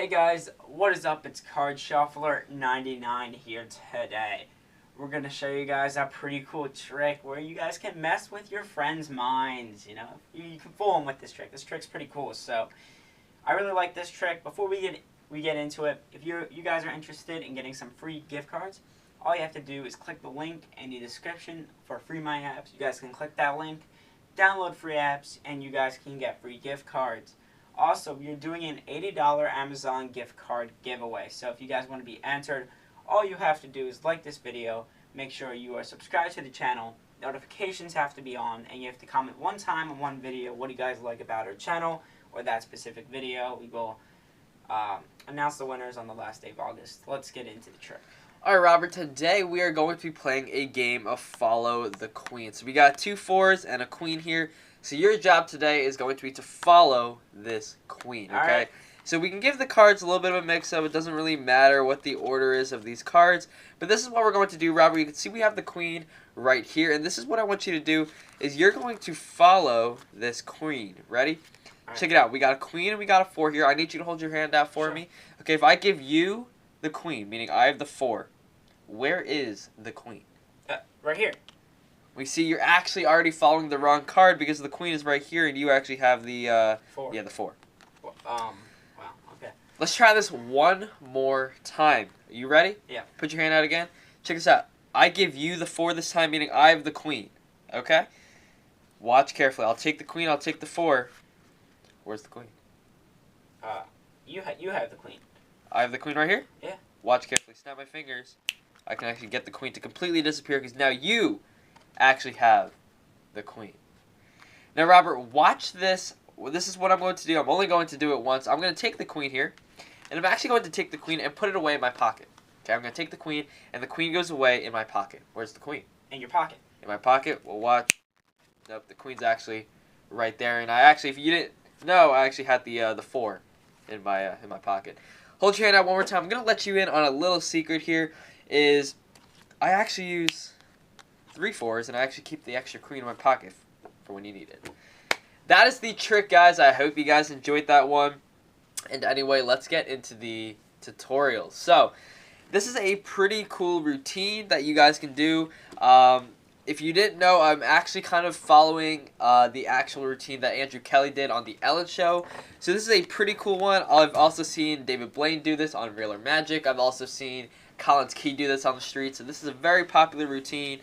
Hey guys, what is up? It's Card Shuffler 99 here today. We're going to show you guys a pretty cool trick where you guys can mess with your friends' minds, you know. You can fool them with this trick. This trick's pretty cool, so I really like this trick. Before we get into it, if you guys are interested in getting some free gift cards, all you have to do is click the link in the description for free My Apps. You guys can click that link, download free apps, and you guys can get free gift cards. Also, we're doing an $80 Amazon gift card giveaway. So if you guys want to be entered, all you have to do is like this video, make sure you are subscribed to the channel, notifications have to be on, and you have to comment one time on one video what do you guys like about our channel or that specific video. We will announce the winners on the last day of August. Let's get into the trick. Alright, Robert, today we are going to be playing a game of Follow the Queen. So we got 2 4s and a queen here. So your job today is going to be to follow this queen, okay? Alright. So we can give the cards a little bit of a mix-up. It doesn't really matter what the order is of these cards. But this is what we're going to do, Robert. You can see we have the queen right here. And this is what I want you to do, is you're going to follow this queen. Ready? Alright. Check it out. We got a queen and we got a 4 here. I need you to hold your hand out for me. Okay, if I give you the queen, meaning I have the 4, where is the queen? Right here. We see you're actually already following the wrong card because the queen is right here and you actually have the 4. yeah, the 4. Wow, okay. Let's try this one more time. Are you ready? Yeah. Put your hand out again. Check this out. I give you the 4 this time, meaning I have the queen. Okay? Watch carefully. I'll take the queen, I'll take the 4. Where's the queen? You have the queen. I have the queen right here? Yeah. Watch carefully. Snap my fingers. I can actually get the queen to completely disappear because now you actually have the queen. Now, Robert, watch this. This is what I'm going to do. I'm only going to do it once. I'm going to take the queen here, and I'm actually going to take the queen and put it away in my pocket. Okay, I'm going to take the queen, and the queen goes away in my pocket. Where's the queen? In your pocket. In my pocket. Well, watch. Nope, the queen's actually right there. And I actually, if you didn't know, I actually had the 4 in my pocket. Hold your hand out one more time. I'm going to let you in on a little secret here. Is I actually use 3 4s, and I actually keep the extra queen in my pocket for when you need it. That is the trick, guys. I hope you guys enjoyed that one. And anyway, let's get into the tutorial. So, this is a pretty cool routine that you guys can do. If you didn't know, I'm actually kind of following the actual routine that Andrew Kelly did on The Ellen Show. So this is a pretty cool one. I've also seen David Blaine do this on Real or Magic. I've also seen Collins Key do this on the street. So this is a very popular routine.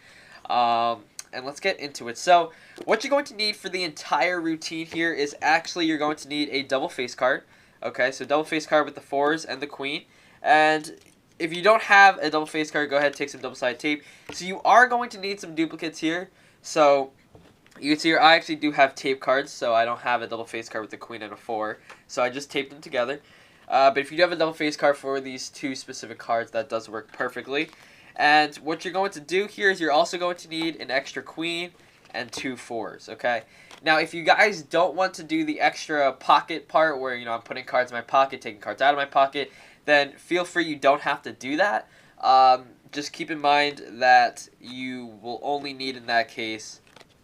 And let's get into it. So what you're going to need for the entire routine here is actually you're going to need a double face card. Okay, so double face card with the 4s and the queen. And if you don't have a double face card, go ahead and take some double-sided tape. So you are going to need some duplicates here. So you can see here I actually do have tape cards, so I don't have a double face card with a queen and a 4. So I just taped them together. But if you do have a double face card for these 2 specific cards, that does work perfectly. And what you're going to do here is you're also going to need an extra queen and 2 4s, okay? Now, if you guys don't want to do the extra pocket part where, you know, I'm putting cards in my pocket, taking cards out of my pocket, then feel free, you don't have to do that. Just keep in mind that you will only need, in that case,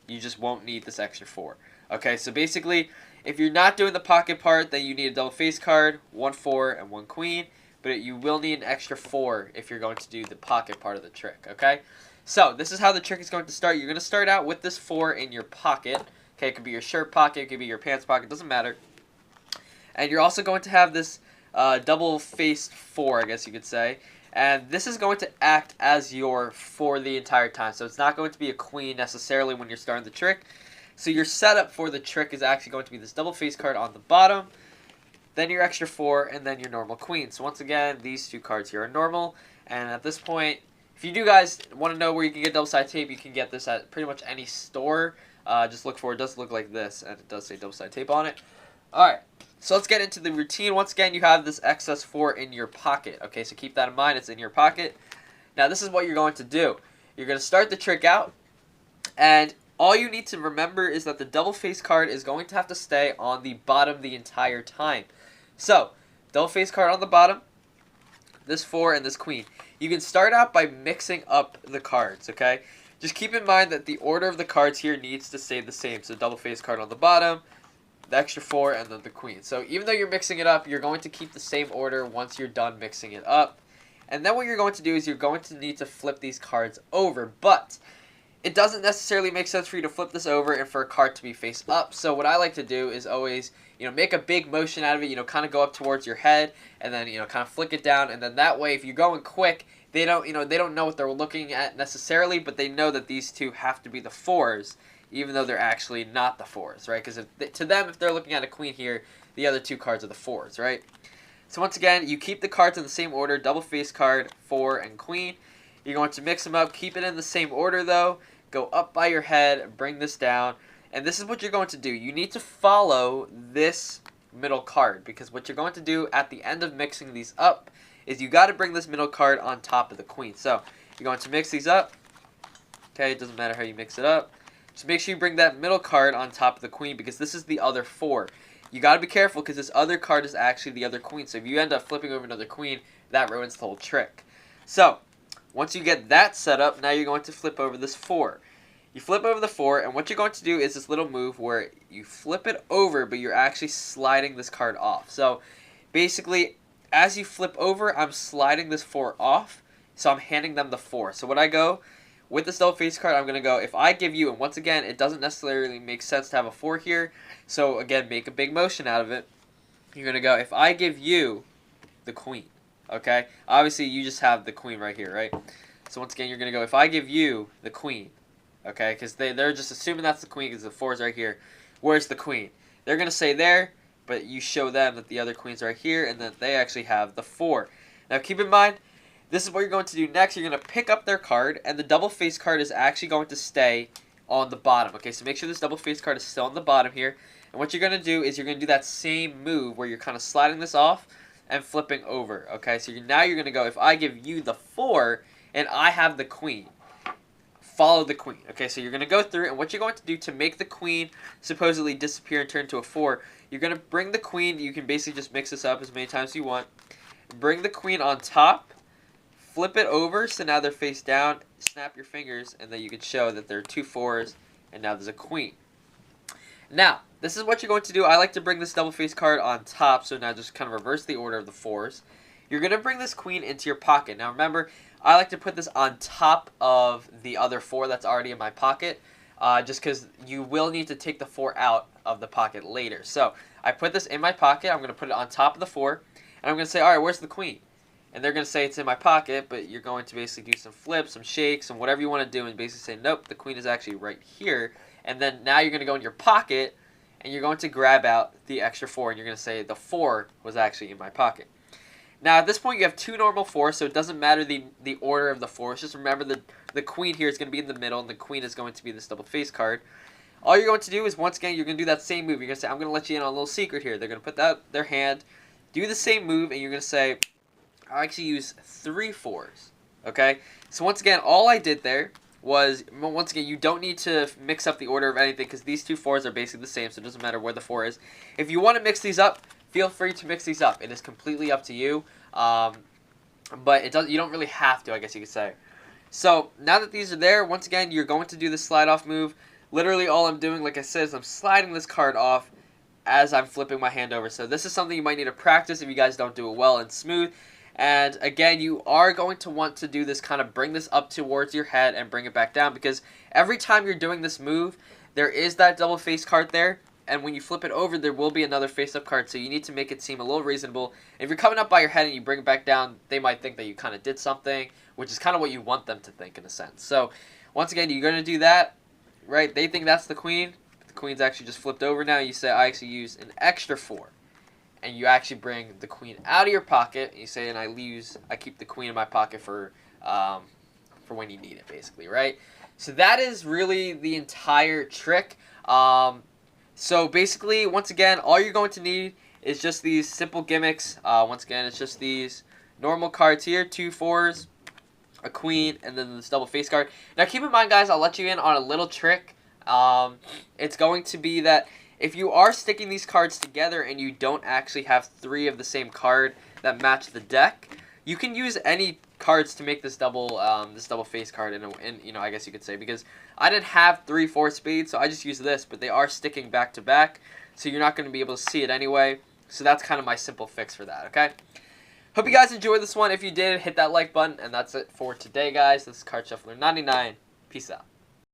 you just won't need this extra 4. Okay, so basically, if you're not doing the pocket part, then you need a double face card, 1 4 and 1 queen. But you will need an extra 4 if you're going to do the pocket part of the trick, okay? So, this is how the trick is going to start. You're going to start out with this 4 in your pocket. Okay, it could be your shirt pocket, it could be your pants pocket, doesn't matter. And you're also going to have this double-faced 4, I guess you could say. And this is going to act as your 4 the entire time. So, it's not going to be a queen necessarily when you're starting the trick. So, your setup for the trick is actually going to be this double-faced card on the bottom, then your extra 4, and then your normal queen. So once again, these 2 cards here are normal. And at this point, if you do guys want to know where you can get double-sided tape, you can get this at pretty much any store. Just look for it. It does look like this, and it does say double-sided tape on it. Alright, so let's get into the routine. Once again, you have this excess 4 in your pocket. Okay, so keep that in mind. It's in your pocket. Now, this is what you're going to do. You're going to start the trick out, and all you need to remember is that the double-face card is going to have to stay on the bottom the entire time. So, double face card on the bottom, this 4 and this queen. You can start out by mixing up the cards, okay? Just keep in mind that the order of the cards here needs to stay the same. So, double face card on the bottom, the extra 4, and then the queen. So even though you're mixing it up, you're going to keep the same order once you're done mixing it up. And then what you're going to do is you're going to need to flip these cards over. But it doesn't necessarily make sense for you to flip this over and for a card to be face up. So what I like to do is always, make a big motion out of it, kind of go up towards your head and then, kind of flick it down. And then that way, if you're going quick, they don't know what they're looking at necessarily, but they know that these two have to be the 4s, even though they're actually not the 4s, right? Because to them, if they're looking at a queen here, the other 2 cards are the 4s, right? So once again, you keep the cards in the same order, double face card, 4, and queen. You're going to mix them up, keep it in the same order though, go up by your head, bring this down, and this is what you're going to do. You need to follow this middle card, because what you're going to do at the end of mixing these up is you got to bring this middle card on top of the queen. So you're going to mix these up. Okay, it doesn't matter how you mix it up. Just make sure you bring that middle card on top of the queen, because this is the other 4. You got to be careful because this other card is actually the other queen. So if you end up flipping over another queen, that ruins the whole trick. So once you get that set up, now you're going to flip over this 4. You flip over the 4, and what you're going to do is this little move where you flip it over, but you're actually sliding this card off. So basically, as you flip over, I'm sliding this 4 off, so I'm handing them the 4. So when I go with this double face card, I'm going to go, if I give you, and once again, it doesn't necessarily make sense to have a 4 here, so again, make a big motion out of it. You're going to go, if I give you the queen, okay? Obviously, you just have the queen right here, right? So once again, you're going to go, if I give you the queen, okay? Because they're just assuming that's the queen because the 4's right here. Where's the queen? They're going to say there, but you show them that the other queen's right here and that they actually have the 4. Now, keep in mind, this is what you're going to do next. You're going to pick up their card, and the double face card is actually going to stay on the bottom. Okay, so make sure this double face card is still on the bottom here. And what you're going to do is you're going to do that same move where you're kind of sliding this off and flipping over. Okay, so now you're going to go, if I give you the 4 and I have the queen, follow the queen. Okay, so you're going to go through, and what you're going to do to make the queen supposedly disappear and turn to a 4, you're going to bring the queen. You can basically just mix this up as many times as you want. Bring the queen on top, flip it over, so now they're face down, snap your fingers, and then you can show that there are 2 4s, and now there's a queen. Now, this is what you're going to do. I like to bring this double face card on top, so now just kind of reverse the order of the 4s. You're going to bring this queen into your pocket. Now remember, I like to put this on top of the other 4 that's already in my pocket, just because you will need to take the 4 out of the pocket later. So I put this in my pocket. I'm going to put it on top of the 4, and I'm going to say, all right, where's the queen? And they're going to say it's in my pocket, but you're going to basically do some flips, some shakes, and whatever you want to do, and basically say, nope, the queen is actually right here. And then now you're going to go in your pocket, and you're going to grab out the extra 4, and you're going to say the 4 was actually in my pocket. Now, at this point, you have 2 normal 4s, so it doesn't matter the order of the 4s. Just remember the queen here is going to be in the middle, and the queen is going to be this double face card. All you're going to do is, once again, you're going to do that same move. You're going to say, I'm going to let you in on a little secret here. They're going to put out their hand, do the same move, and you're going to say, I actually use 3 4s, okay? So once again, all I did there was, once again, you don't need to mix up the order of anything because these 2 4s are basically the same, so it doesn't matter where the 4 is. If you want to mix these up, feel free to mix these up. It is completely up to you, but you don't really have to, I guess you could say. So now that these are there, once again, you're going to do the slide off move. Literally all I'm doing, like I said, is I'm sliding this card off as I'm flipping my hand over. So this is something you might need to practice if you guys don't do it well and smooth. And again, you are going to want to do this, kind of bring this up towards your head and bring it back down, because every time you're doing this move, there is that double face card there, and when you flip it over, there will be another face-up card, so you need to make it seem a little reasonable. If you're coming up by your head and you bring it back down, they might think that you kind of did something, which is kind of what you want them to think in a sense. So once again, you're going to do that, right? They think that's the queen. The queen's actually just flipped over now. You say, I actually use an extra 4. And you actually bring the queen out of your pocket. And you say, and I keep the queen in my pocket for when you need it, basically, right? So that is really the entire trick. So basically, once again, all you're going to need is just these simple gimmicks. Once again, it's just these normal cards here, 2 4s, a queen, and then this double face card. Now keep in mind, guys, I'll let you in on a little trick. It's going to be that if you are sticking these cards together and you don't actually have 3 of the same card that match the deck, you can use any cards to make this double face card, in you know, I guess you could say, because I didn't have 3 4 spades, so I just used this, but they are sticking back to back, so you're not going to be able to see it anyway. So that's kind of my simple fix for that, okay? Hope you guys enjoyed this one. If you did, hit that like button, and that's it for today, guys. This is Card Shuffler 99. Peace out.